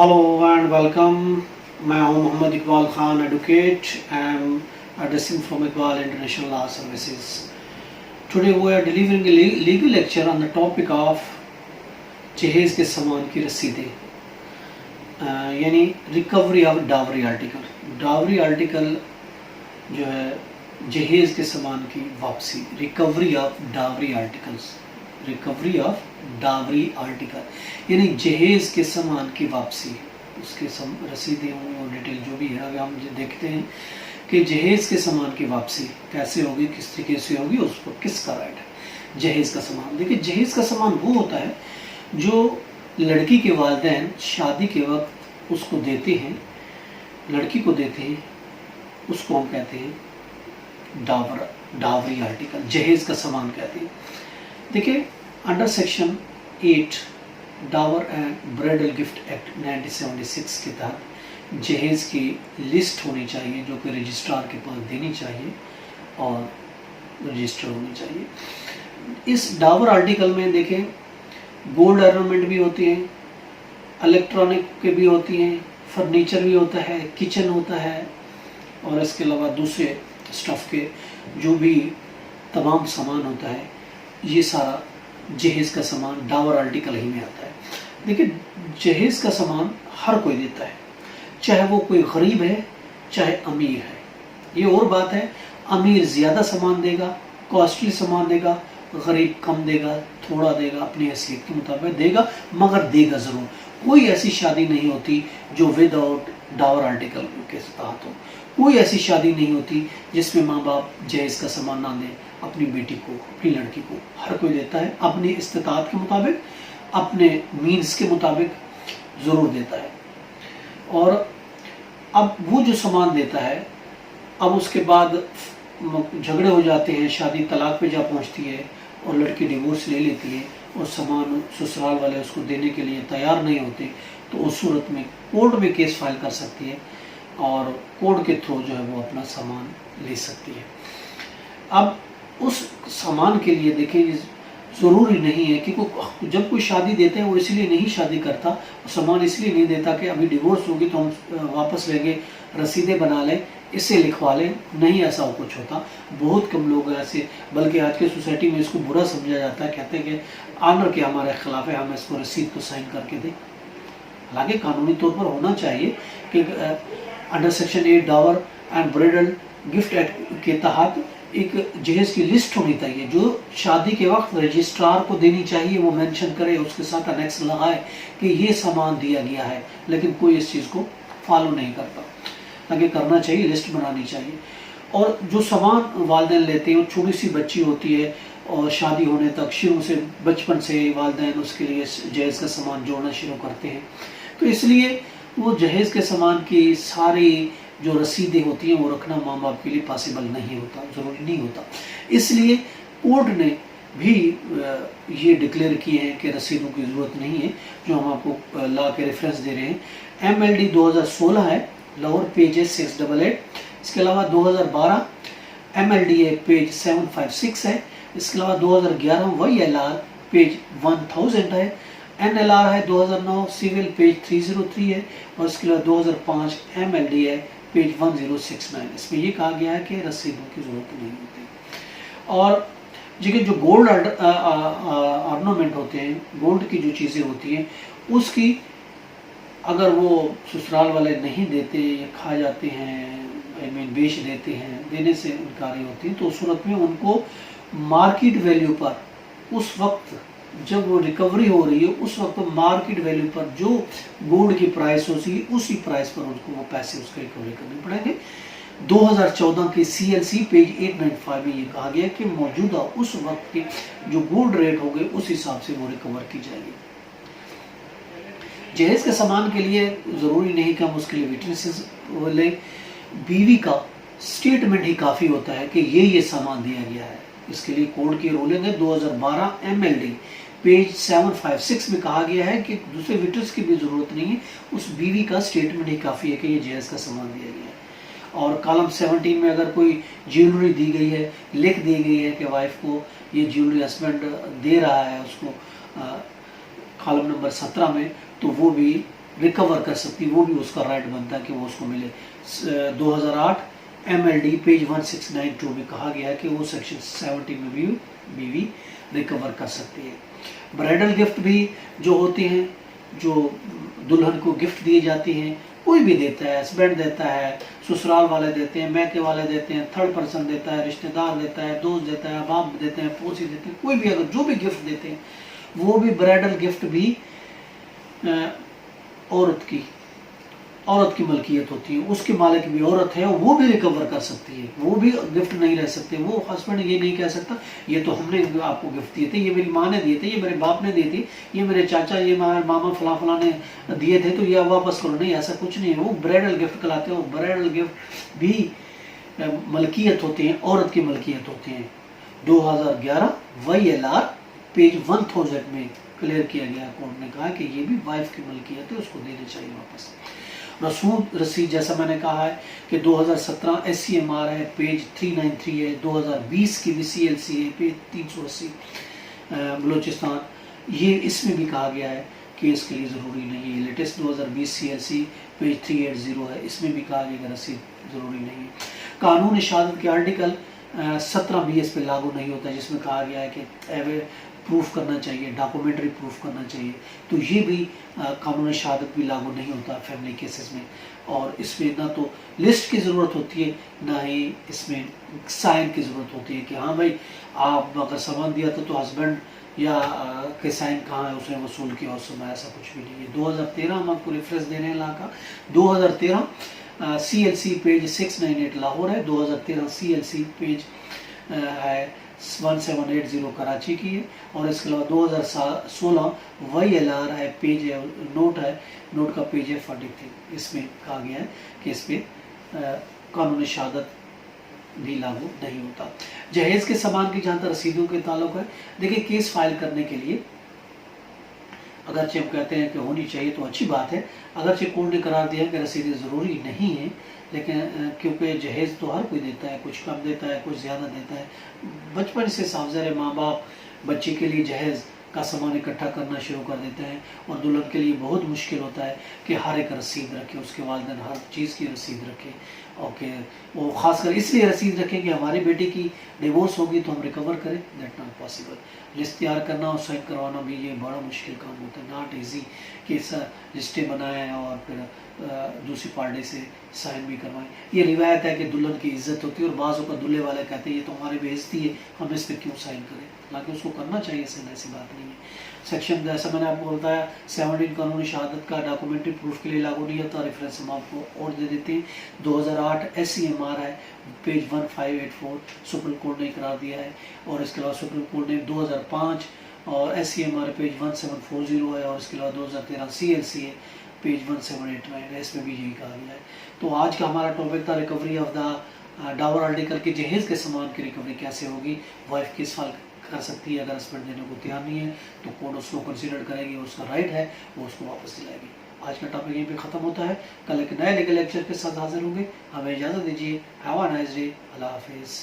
Hello and welcome. मैं हूं Mohammad Iqbal Khan advocate and addressing from Iqbal International Law Services. Today we are delivering a legal lecture on the topic of जहेज के सामान की रसीदें, यानी recovery of dowry article. Dowry article जो है जहेज के सामान की वापसी, recovery of dowry articles, recovery of dowry article यानी जहेज के सामान की वापसी, उसके रसीदें और डिटेल जो भी है. अगर हम देखते हैं कि जहेज के सामान की वापसी कैसे होगी, किस तरीके से होगी, उस पर किसका राइट है. जहेज का सामान, देखिए जहेज का सामान वो होता है जो लड़की के वालिदैन शादी के वक्त उसको देते हैं, लड़की को देते हैं, उसको हम कहते हैं डावरी आर्टिकल, जहेज का सामान कहते हैं. देखिए under section 8 dowry and bridal gift act 1976 के तहत जहेज की लिस्ट होनी चाहिए जो कि रजिस्ट्रार के पास देनी चाहिए और रजिस्टर होनी चाहिए. इस डावर आर्टिकल में देखें गोल्ड ऑर्नामेंट भी होती हैं, इलेक्ट्रॉनिक के भी होती हैं, फर्नीचर भी होता है, किचन होता है और इसके अलावा दूसरे स्टफ़ के जो भी तमाम सामान होता है, ये सारा जहेज का सामान डावर आर्टिकल ही में आता है. देखिए जहेज का सामान हर कोई देता है, चाहे वो कोई गरीब है चाहे अमीर है. ये और बात है, अमीर ज़्यादा सामान देगा, कॉस्टली सामान देगा, गरीब कम देगा, थोड़ा देगा, अपनी हैसियत के मुताबिक देगा, मगर देगा ज़रूर. कोई ऐसी शादी नहीं होती जो विदाउट डावर आर्टिकल के तहत हो. कोई ऐसी शादी नहीं होती जिसमें माँ बाप जहेज का सामान ना दें अपनी बेटी को, अपनी लड़की को. हर कोई देता है अपनी इस्तिताअत के मुताबिक, अपने मीन्स के मुताबिक ज़रूर देता है. और अब वो जो सामान देता है, अब उसके बाद झगड़े हो जाते हैं, शादी तलाक पे जा पहुंचती है और लड़की डिवोर्स ले लेती है और सामान ससुराल वाले उसको देने के लिए तैयार नहीं होते, तो उस सूरत में कोर्ट में केस फाइल कर सकती है और कोर्ट के थ्रू जो है वो अपना सामान ले सकती है. अब उस सामान के लिए देखें ज़रूरी नहीं है कि जब कोई शादी देते हैं वो इसलिए नहीं शादी करता, सामान इसलिए नहीं देता कि अभी डिवोर्स होगी तो हम वापस लेंगे, रसीदें बना लें, इससे लिखवा लें. नहीं, ऐसा कुछ होता. बहुत कम लोग ऐसे, बल्कि आज के सोसाइटी में इसको बुरा समझा जाता है, कहते हैं कि ऑनर के हमारे खिलाफ है, हम इसको रसीद को साइन करके दें. हालांकि कानूनी तौर पर होना चाहिए कि under section 8 dowry and bridal gift act के तहत एक जहेज की लिस्ट होनी चाहिए जो शादी के वक्त रजिस्ट्रार को देनी चाहिए. वो मेंशन करे, उसके साथ अनेक्स लगाए कि ये सामान दिया गया है, लेकिन कोई इस चीज़ को फॉलो नहीं करता. आगे करना चाहिए, लिस्ट बनानी चाहिए. और जो सामान वालिदैन लेते हैं, वो छोटी सी बच्ची होती है और शादी होने तक शुरू से बचपन से वालिदैन उसके लिए जहेज का सामान जोड़ना शुरू करते हैं, तो इसलिए वो जहेज के सामान की सारी जो रसीदें होती हैं वो रखना माँ बाप के लिए पॉसिबल नहीं होता, ज़रूरी नहीं होता. इसलिए कोर्ट ने भी ये डिक्लेयर किए हैं कि रसीदों की ज़रूरत नहीं है, जो हम आपको लॉ के रेफरेंस दे रहे हैं. MLD 2016 है, लाहौर पेज है 688. इसके अलावा 2012 MLD है पेज 756 है. इसके अलावा 2011 YLR पेज 1000 है. NLR है 2009 सिविल पेज 303 है. और इसके अलावा 2005 MLD है पेज 1069. इसमें ये कहा गया है कि रसीदों की ज़रूरत नहीं होती. और जो गोल्ड ऑर्नामेंट होते हैं, गोल्ड की जो चीज़ें होती हैं, उसकी अगर वो ससुराल वाले नहीं देते या खा जाते हैं, बेच देते हैं, देने से इनकारी होती है, तो उस सूरत में उनको मार्केट वैल्यू पर उस वक्त जब वो रिकवरी हो रही है, उस वक्त मार्केट वैल्यू पर जो गोल्ड की प्राइस होती है, उसी प्राइस पर उनको वो पैसे उसके रिकवरी करने पड़ेंगे. 2014 के CLC पेज 895 में ये कहा गया कि मौजूदा उस वक्त के जो गोल्ड रेट हो गए उस हिसाब से वो रिकवर की जाएगी. जहेज के सामान के लिए ज़रूरी नहीं कि हम उसके लिए विटनेसेस ले, बीवी का स्टेटमेंट ही काफ़ी होता है कि ये सामान दिया गया है. इसके लिए कोर्ट की रूलिंग है 2012 MLD पेज 756 में कहा गया है कि दूसरे विटनेस की भी ज़रूरत नहीं है, उस बीवी का स्टेटमेंट ही काफ़ी है कि ये जहेज का सामान दिया गया है. और कॉलम 17 में अगर कोई ज्वेलरी दी गई है, लिख दी गई है कि वाइफ को ये ज्वेलरी हस्बैंड दे रहा है उसको, कॉलम नंबर 17 में, तो वो भी रिकवर कर सकती है, वो भी उसका राइट बनता है कि वो उसको मिले। 2008 MLD पेज 1692 में कहा गया है कि वो सेक्शन 70 में भी बीवी रिकवर कर सकती है। ब्राइडल गिफ्ट भी जो होती हैं, जो दुल्हन को गिफ्ट दिए जाती हैं, कोई भी देता है, हस्बैंड देता है, ससुराल वाले देते हैं, मैके वाले देते हैं, थर्ड पर्सन देता है, रिश्तेदार देता है, दोस्त देता है, बाप देते हैं, पड़ोसी देते हैं, कोई भी अगर जो भी गिफ्ट देते हैं, वो भी ब्राइडल गिफ्ट भी औरत की मलकियत होती है, उसके मालिक भी औरत है, वो भी रिकवर कर सकती है, वो भी गिफ्ट नहीं रह सकते। वो हस्बैंड ये नहीं कह सकता ये तो हमने आपको गिफ्ट दिए थे, ये मेरी माँ ने दिए थे, ये मेरे बाप ने दिए थे, ये मेरे चाचा, ये मामा फला ने दिए थे, तो ये वापस करो। नहीं, ऐसा कुछ नहीं है। वो ब्राइडल गिफ्ट कहलाते हैं। वो ब्राइडल गिफ्ट भी मलकियत होती हैं, औरत की मलकियत होती हैं। 2011 YLR पेज 1000 में क्लियर किया गया, कोर्ट ने कहा कि ये भी वाइफ की मलकियत है, उसको देनी चाहिए वापस। रसूद रसीद जैसा मैंने कहा है कि 2017 SCMR है, पेज 393 है, 2020 की VCLC है, पेज 380 बलूचिस्तान, ये इसमें भी कहा गया है कि इसके लिए ज़रूरी नहीं है। लेटेस्ट 2020 CLC पेज 380 है, इसमें भी कहा गया कि रसीद ज़रूरी नहीं है। कानून शहादत के आर्टिकल 17 भी इस पर लागू नहीं होता, जिसमें कहा गया है कि प्रूफ करना चाहिए, डॉक्यूमेंट्री प्रूफ करना चाहिए, तो ये भी कानून शहादत भी लागू नहीं होता फैमिली केसेस में। और इसमें ना तो लिस्ट की ज़रूरत होती है, ना ही इसमें साइन की ज़रूरत होती है कि हाँ भाई आप अगर सामान दिया था तो हस्बैंड या के साइन कहाँ है, उसने वसूल किया और सुना, ऐसा कुछ भी नहीं है। 2013 हम आपको रेफरेंस दे रहे हैं ला का, 2013 CLC पेज 698 लाहौर है, 2013 CLC पेज है 1780 कराची की है, और इसके अलावा 2016 YLR है, पेज है, नोट का पेज है 43, इसमें कहा गया है कि इस पर कानून शहादत भी लागू नहीं होता। जहेज के सामान की जहाँ तक रसीदों के ताल्लुक है, देखिए केस फाइल करने के लिए अगरचे हम कहते हैं कि होनी चाहिए तो अच्छी बात है, अगरचे कोर्ट ने करार दिया कि रसीदें ज़रूरी नहीं है, लेकिन क्योंकि जहेज़ तो हर कोई देता है, कुछ कम देता है, कुछ ज़्यादा देता है। बचपन से सावज़र माँ बाप बच्चे के लिए जहेज़ का सामान इकट्ठा करना शुरू कर देते हैं, और दुल्हन के लिए बहुत मुश्किल होता है कि हर एक रसीद रखे, उसके वालिदैन हर चीज़ की रसीद रखे, और कि वो ख़ासकर इसलिए रसीद रखें कि हमारी बेटी की डिवोर्स होगी तो हम रिकवर करें, दैट नॉट पॉसिबल। लिस्ट तैयार करना और साइन करवाना भी ये बड़ा मुश्किल काम होता है, नॉट ईजी कि लिस्टें बनाएं और फिर दूसरी पार्टी से साइन भी करवाएं। ये रिवायत है कि दुल्हन की इज्जत होती है, और बाज़ों का दुल्हे वाले कहते हैं ये तो हमारी बेइज्जती है, हम इस पर क्यों साइन करें, हालांकि उसको करना चाहिए, ऐसी बात नहीं है। सेक्शन जैसा मैंने आपको बताया 17 कानूनी शहादत का डॉक्यूमेंट्री प्रूफ के लिए लागू नहीं होता। रेफरेंस हम आपको और दे देते हैं, 2008 SCMR है, पेज 1584 सुप्रीम कोर्ट ने करार दिया है, और इसके अलावा सुप्रीम कोर्ट ने 2005 और SCMR पेज 1740 है, और इसके अलावा 2013 CLC है, पेज 1789 है, इसमें भी यही कहा गया है। तो आज का हमारा टॉपिक था recovery of the Dawar article के जहेज के सामान की रिकवरी कैसे होगी। वाइफ किस फाल कर सकती है, अगर हस्बैंड देने को तैयार नहीं है तो कोर्ट उसको कंसीडर करेगी, उसका राइट है, वो उसको वापस दिलाएगी। आज का टॉपिक यहीं पे ख़त्म होता है, कल एक नए लीगल लेक्चर के साथ हाजिर होंगे। हमें इजाज़त दीजिए। Have a nice day. अल्लाह हाफिज़।